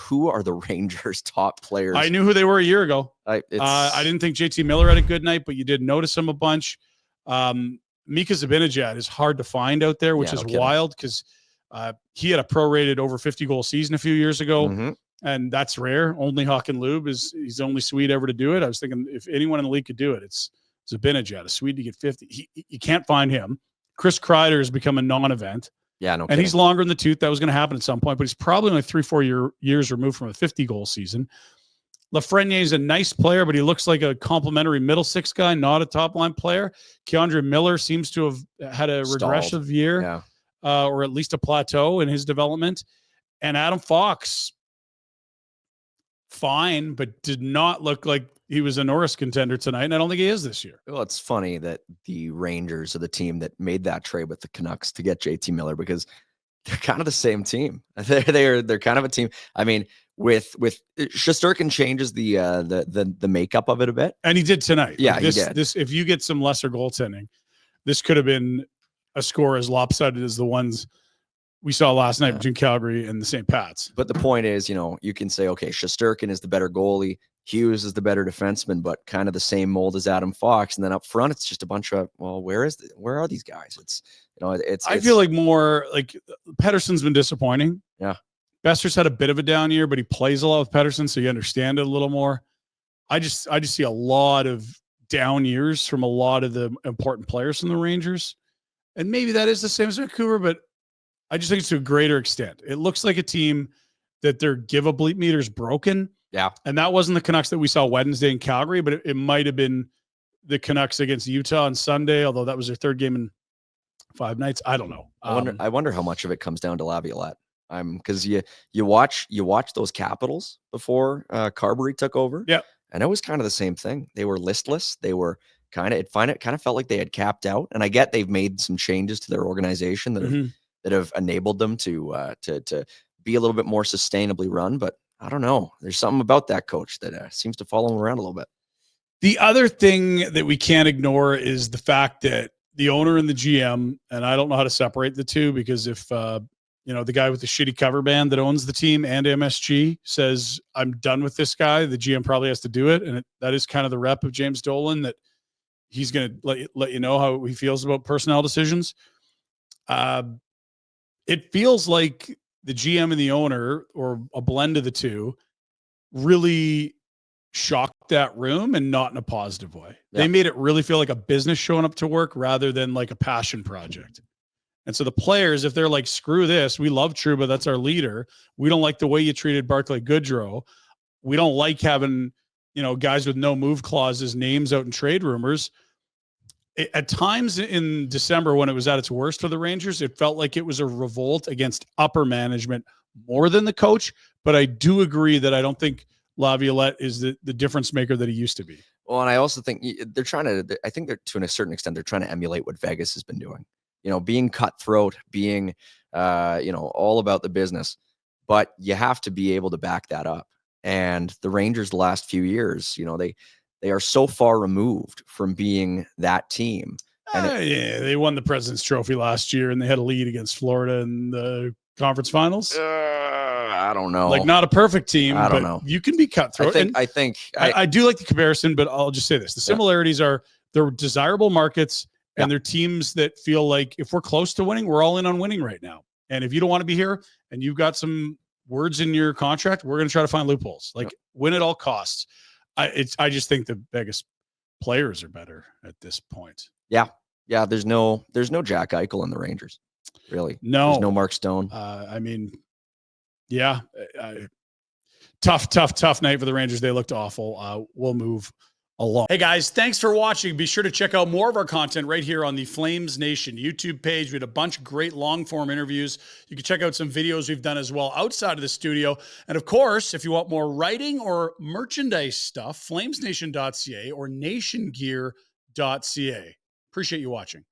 who are the Rangers' top players? I knew who they were a year ago. I didn't think JT Miller had a good night, but you did notice him a bunch. Mika Zibanejad is hard to find out there, which is wild because he had a prorated over 50-goal season a few years ago, and that's rare. Only Hawk and Lube he's the only Swede ever to do it. I was thinking if anyone in the league could do it, it's Zibanejad, a Swede to get 50. You can't find him. Chris Kreider has become a non-event. Yeah, no and kidding. He's longer in the tooth. That was going to happen at some point, but he's probably only 3-4 years removed from a 50-goal season. Lafreniere is a nice player, but he looks like a complimentary middle six guy, not a top-line player. Keandre Miller seems to have had a regressive year, or at least a plateau in his development. And Adam Fox, fine, but did not look like he was a Norris contender tonight, and I don't think he is this year. Well, it's funny that the Rangers are the team that made that trade with the Canucks to get JT Miller because they're kind of the same team. They're kind of a team. I mean, with Shesterkin changes the makeup of it a bit, and he did tonight. Yeah, he did. This if you get some lesser goaltending, this could have been a score as lopsided as the ones we saw last night between Calgary and the St. Pats. But the point is, you can say, okay, Shesterkin is the better goalie. Hughes is the better defenseman, but kind of the same mold as Adam Fox. And then up front, it's just a bunch of, well, where are these guys? I feel like more like Pettersson's been disappointing. Yeah. Besser's had a bit of a down year, but he plays a lot with Pettersson, so you understand it a little more. I just see a lot of down years from a lot of the important players from the Rangers. And maybe that is the same as Vancouver, but I just think it's to a greater extent. It looks like a team that their give-up meter is broken. Yeah. And that wasn't the Canucks that we saw Wednesday in Calgary, but it might have been the Canucks against Utah on Sunday, although that was their third game in 5 nights. I don't know. I wonder how much of it comes down to Laviolette. Because you watch those Capitals before Carberry took over. Yeah. And it was kind of the same thing. They were listless. They were kind of felt like they had capped out. And I get they've made some changes to their organization that have enabled them to be a little bit more sustainably run, but I don't know. There's something about that coach that seems to follow him around a little bit. The other thing that we can't ignore is the fact that the owner and the GM, and I don't know how to separate the two, because if, the guy with the shitty cover band that owns the team and MSG says, I'm done with this guy, the GM probably has to do it. And that is kind of the rep of James Dolan, that he's going to let you know how he feels about personnel decisions. It feels like the GM and the owner, or a blend of the two, really shocked that room, and not in a positive way. Yeah. They made it really feel like a business showing up to work rather than like a passion project. And so the players, if they're like, screw this, we love Trouba, that's our leader. We don't like the way you treated Barclay Goodrow. We don't like having, guys with no move clauses, names out in trade rumors. At times in December, when it was at its worst for the Rangers, it felt like it was a revolt against upper management more than the coach. But I do agree that I don't think Laviolette is the difference maker that he used to be. Well, and I also think they're trying to, I think they're, to a certain extent, they're trying to emulate what Vegas has been doing. Being cutthroat, being, all about the business. But you have to be able to back that up. And the Rangers the last few years, they are so far removed from being that team. And they won the President's Trophy last year, and they had a lead against Florida in the conference finals. I don't know. Like, not a perfect team. I don't know. You can be cutthroat. I do like the comparison, but I'll just say this: the similarities are they're desirable markets, and they're teams that feel like if we're close to winning, we're all in on winning right now. And if you don't want to be here, and you've got some words in your contract, we're going to try to find loopholes. Like, win at all costs. I just think the Vegas players are better at this point. Yeah. There's no Jack Eichel in the Rangers, really. No, there's no Mark Stone. Tough night for the Rangers. They looked awful. We'll move along. Hey guys, thanks for watching. Be sure to check out more of our content right here on the Flames Nation YouTube page. We had a bunch of great long-form interviews. You can check out some videos we've done as well outside of the studio. And of course, if you want more writing or merchandise stuff, flamesnation.ca or nationgear.ca. Appreciate you watching.